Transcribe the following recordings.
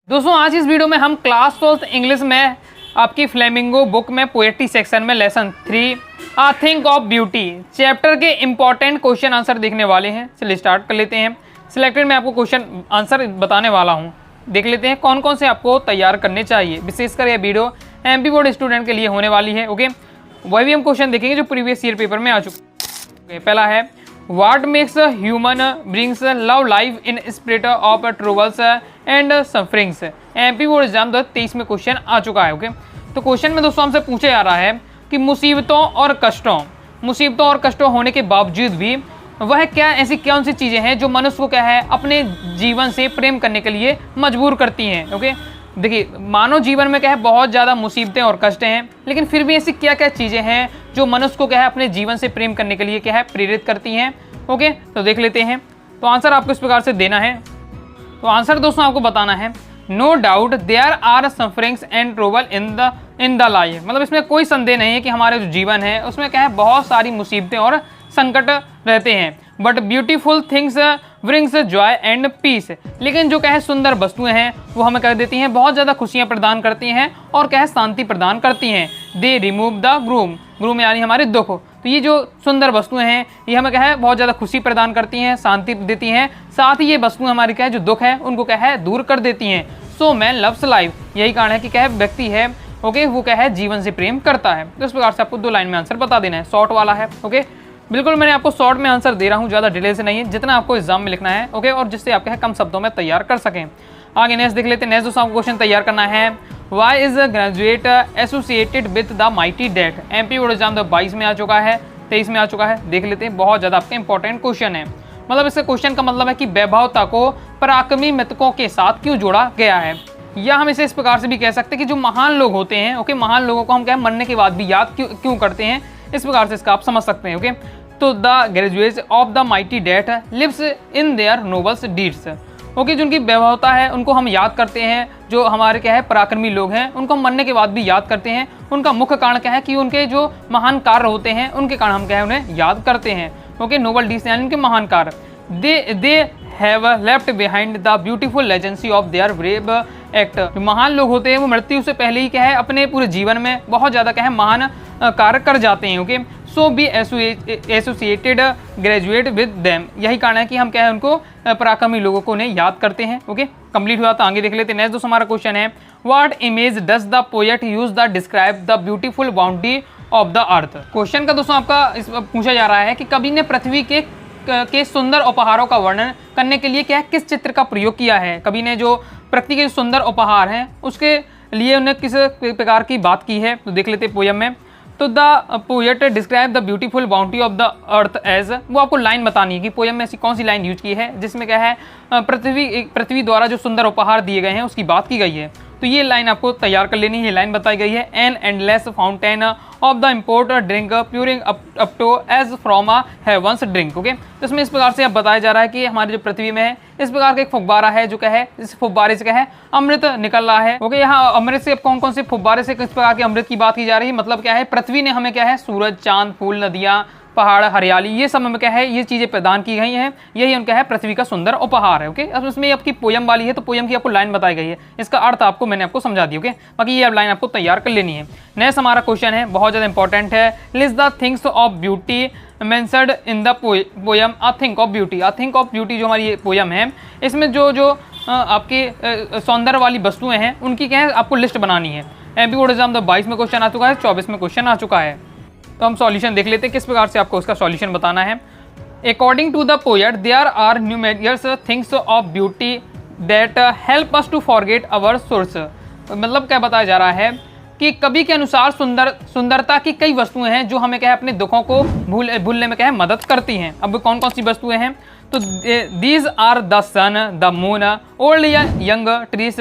दोस्तों आज इस वीडियो में हम क्लास 12 इंग्लिश में आपकी फ्लेमिंगो बुक में पोएट्री सेक्शन में lesson 3 a thing of beauty chapter के इंपॉर्टेंट क्वेश्चन आंसर देखने वाले हैं। चलिए स्टार्ट कर लेते हैं। सिलेक्टेड में आपको क्वेश्चन आंसर बताने वाला हूं, देख लेते हैं कौन कौन से आपको तैयार करने चाहिए। विशेषकर यह वीडियो एमपी बोर्ड स्टूडेंट के लिए होने वाली है। ओके, वही भी हम क्वेश्चन देखेंगे जो प्रीवियस ईयर पेपर में आ चुके। पहला है What makes a human brings love life in spirit of troubles and sufferings। MP board exam 2023 में क्वेश्चन आ चुका है। ओके, तो क्वेश्चन में दोस्तों हमसे पूछा जा रहा है कि मुसीबतों और कष्टों होने के बावजूद भी वह क्या ऐसी कौन सी चीज़ें हैं जो मनुष्य को क्या है अपने जीवन से प्रेम करने के लिए मजबूर करती हैं। ओके, देखिए मानव जीवन में क्या है बहुत ज़्यादा मुसीबतें और कष्ट हैं, लेकिन फिर भी ऐसी क्या क्या चीज़ें हैं जो मनुष्य को क्या है अपने जीवन से प्रेम करने के लिए क्या है प्रेरित करती हैं। ओके, तो देख लेते हैं। तो आंसर आपको इस प्रकार से देना है। तो आंसर दोस्तों आपको बताना है no doubt there are sufferings and trouble in the life. मतलब इसमें कोई संदेह नहीं है कि हमारे जो जीवन है उसमें क्या है बहुत सारी मुसीबतें और संकट रहते हैं। But beautiful things brings joy and peace. लेकिन जो क्या है सुंदर वस्तुएं हैं वो हमें कर देती हैं बहुत ज़्यादा खुशियाँ प्रदान करती हैं और क्या है शांति प्रदान करती हैं। दे रिमूव द ग्रूम यानी हमारे दुख। तो ये जो सुंदर वस्तुएं हैं ये हमें क्या है बहुत ज़्यादा खुशी प्रदान करती हैं, शांति देती हैं, साथ ही ये वस्तुएं हमारी क्या है जो दुख है उनको क्या है दूर कर देती हैं। सो मैन लव्स लाइफ, यही कारण है कि क्या है व्यक्ति है ओके वो क्या है जीवन से प्रेम करता है। तो इस प्रकार से आपको 2 लाइन में आंसर बता देना है, शॉर्ट वाला है। ओके, बिल्कुल मैंने आपको शॉर्ट में आंसर दे रहा हूँ, ज़्यादा डिटेल से नहीं है, जितना आपको एग्जाम में लिखना है। ओके, और जिससे आप क्या है कम शब्दों में तैयार कर सकें। आगे नेक्स्ट देख लेते हैं। नेक्स्ट दोस्तों आपको क्वेश्चन तैयार करना है why is graduate associated with the mighty dead. MP board exam 22 में आ चुका है, 23 में आ चुका है। देख लेते हैं, बहुत ज़्यादा आपका इंपॉर्टेंट क्वेश्चन है। मतलब इसका क्वेश्चन का मतलब है कि वैभवता को पराक्रमी मृतकों के साथ क्यों जोड़ा गया है, या हम इसे इस प्रकार से भी कह सकते हैं कि जो महान लोग होते हैं ओके महान लोगों को हम क्या मरने के बाद भी याद क्यों करते हैं, इस प्रकार से इसका आप समझ सकते हैं। ओके, तो the graduates of the mighty dead lives in their nobles deeds. Okay, जो उनकी वैभवता है उनको हम याद करते हैं, जो हमारे क्या है पराक्रमी लोग हैं उनको हम मरने के बाद भी याद करते हैं। उनका मुख्य कारण क्या है कि उनके जो महान कार्य होते हैं उनके कारण हम क्या है उन्हें याद करते हैं। ओके, नोबल डीड्स यानी उनके महान कार्य। They have left behind the beautiful legacy of their brave act. जो महान लोग होते हैं वो मृत्यु से पहले ही क्या है अपने पूरे जीवन में बहुत ज़्यादा क्या है महान कार्य कर जाते हैं। Okay, so be associated graduate with them, यही कारण है कि हम क्या है उनको पराक्रमी लोगों को उन्हें याद करते हैं। ओके, कंप्लीट हुआ। तो आगे देख लेते हैं। नेक्स्ट दोस्तों हमारा क्वेश्चन है what image does the poet use the describe the beautiful boundary of the earth. Question का दोस्तों आपका पूछा जा रहा है कि कवि ने पृथ्वी के सुंदर उपहारों का वर्णन करने के लिए क्या किस चित्र का प्रयोग किया है। कवि ने जो प्रकृति के सुंदर उपहार हैं उसके लिए उन्हें किस प्रकार की बात की है, तो देख लेते हैं पोयम में। तो the poet describe the beautiful boundary of the earth edge, वो आपको लाइन बतानी है कि पोयम में ऐसी कौन सी लाइन यूज की है जिसमें क्या है पृथ्वी द्वारा जो सुंदर उपहार दिए गए हैं उसकी बात की गई है। तो ये लाइन आपको तैयार कर लेनी है। लाइन बताई गई है an endless fountain of the immortal drink pouring up to age from a heaven's drink. Okay, तो इसमें इस प्रकार से अब बताया जा रहा है कि हमारी जो पृथ्वी में है इस प्रकार का एक फुब्बारा है जो क्या है इस फुब्बारे से क्या है अमृत निकल रहा है। ओके, यहाँ अमृत से कौन कौन से फुब्बारे से किस प्रकार के अमृत की बात की जा रही है, मतलब क्या है पृथ्वी ने हमें क्या है सूरज, चांद, फूल, नदियाँ, पहाड़, हरियाली, ये सब में क्या है ये चीज़ें प्रदान की गई हैं। यही उनका है पृथ्वी का सुंदर उपहार है। ओके, अब इसमें आपकी पोयम वाली है तो पोयम की आपको लाइन बताई गई है, इसका अर्थ आपको मैंने आपको समझा दी। ओके, बाकी ये अब लाइन आपको तैयार कर लेनी है। नेक्स्ट हमारा क्वेश्चन है बहुत ज़्यादा इंपॉर्टेंट है list the things of beauty mentioned in the poem a think of beauty. A think of beauty जो हमारी ये पोयम है इसमें जो आपकी सौंदर्य वाली वस्तुएं हैं उनकी क्या है आपको लिस्ट बनानी है। एमपी बोर्ड एग्जाम 22 में क्वेश्चन आ चुका है, 24 में क्वेश्चन आ चुका है। तो हम सॉल्यूशन देख लेते हैं किस प्रकार से आपको उसका सॉल्यूशन बताना है। According to the poet there are numerous things of beauty that help us to forget our sorrows. मतलब क्या बताया जा रहा है कि कवि के अनुसार सुंदरता की कई वस्तुएं हैं जो हमें क्या है अपने दुखों को भूलने में क्या है मदद करती हैं। अब कौन कौन सी वस्तुएं हैं, तो these are the sun, the moon, old young trees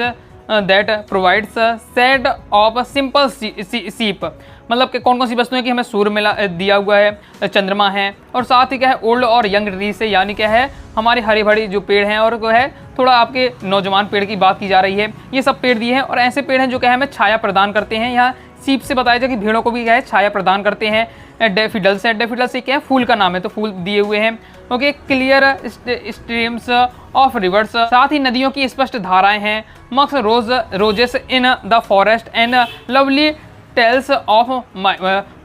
that provides shade of simple sheep. मतलब कि कौन कौन सी वस्तुएं कि हमें सूर्य मिला दिया हुआ है, चंद्रमा है, और साथ ही क्या है ओल्ड और यंग ट्री से यानी क्या है हमारे हरे भरे जो पेड़ हैं, और जो है थोड़ा आपके नौजवान पेड़ की बात की जा रही है। ये सब पेड़ दिए हैं और ऐसे पेड़ हैं जो क्या है हमें छाया प्रदान करते हैं। यहाँ सीप से बताया जाए कि भेड़ों को भी क्या है छाया प्रदान करते हैं। डेफिडल्स है। डेफिडल्स क्या है, फूल का नाम है, तो फूल दिए हुए हैं। Okay, clear streams of rivers, साथ ही नदियों की स्पष्ट धाराएं हैं। मक्स roses in the forest and lovely tales of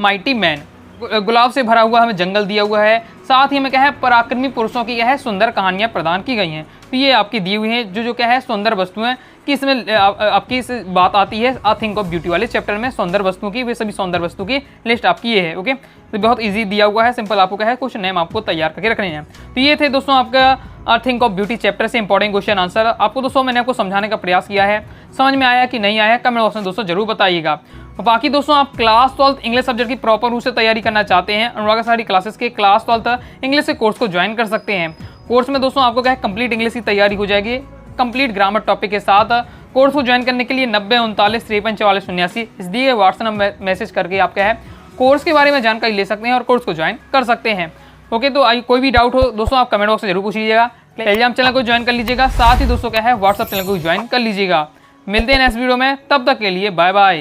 mighty man, गुलाब से भरा हुआ हमें जंगल दिया हुआ है। साथ ही हमें क्या है, पराक्रमी पुरुषों की क्या है, सुंदर कहानियां प्रदान की गई हैं। तो ये आपकी दी हुई हैं जो क्या है, सौंदर्य वस्तुएं कि इसमें आपकी इस बात आती है आ थिंक ऑफ ब्यूटी वाले चैप्टर में सौंदर्य वस्तुओं की, वे सभी सौंदर्य वस्तु की लिस्ट आपकी ये है। ओके, तो बहुत इजी दिया हुआ है, सिंपल आपको क्या है, कुछ नेम आपको तैयार करके रखने हैं। तो ये थे दोस्तों आपका थिंक ऑफ ब्यूटी चैप्टर से इंपॉर्टेंट क्वेश्चन आंसर। आपको दोस्तों मैंने आपको समझाने का प्रयास किया है, समझ में आया कि नहीं आया, कमेंट बॉक्स में दोस्तों जरूर बताइएगा। बाकी दोस्तों आप क्लास 12 इंग्लिश सब्जेक्ट की प्रॉपर रूप से तैयारी करना चाहते हैं, अनुराग सारी क्लासेस के क्लास 12 इंग्लिश के कोर्स को ज्वाइन कर सकते हैं। कोर्स में दोस्तों आपको क्या है, कंप्लीट इंग्लिश की तैयारी हो जाएगी, कंप्लीट ग्रामर टॉपिक के साथ। कोर्स को ज्वाइन करने के लिए 90 39 53 44 89 इस दिए व्हाट्सएप नंबर मैसेज करके आप क्या है, कोर्स के बारे में जानकारी ले सकते हैं और कोर्स को ज्वाइन कर सकते हैं। ओके, तो कोई भी डाउट हो दोस्तों आप कमेंट बॉक्स में जरूर पूछ लीजिएगा। टेलीग्राम चैनल को ज्वाइन कर लीजिएगा, साथ ही दोस्तों क्या है, व्हाट्सएप चैनल को ज्वाइन कर लीजिएगा। मिलते हैं नेक्स्ट वीडियो में, तब तक के लिए बाय बाय।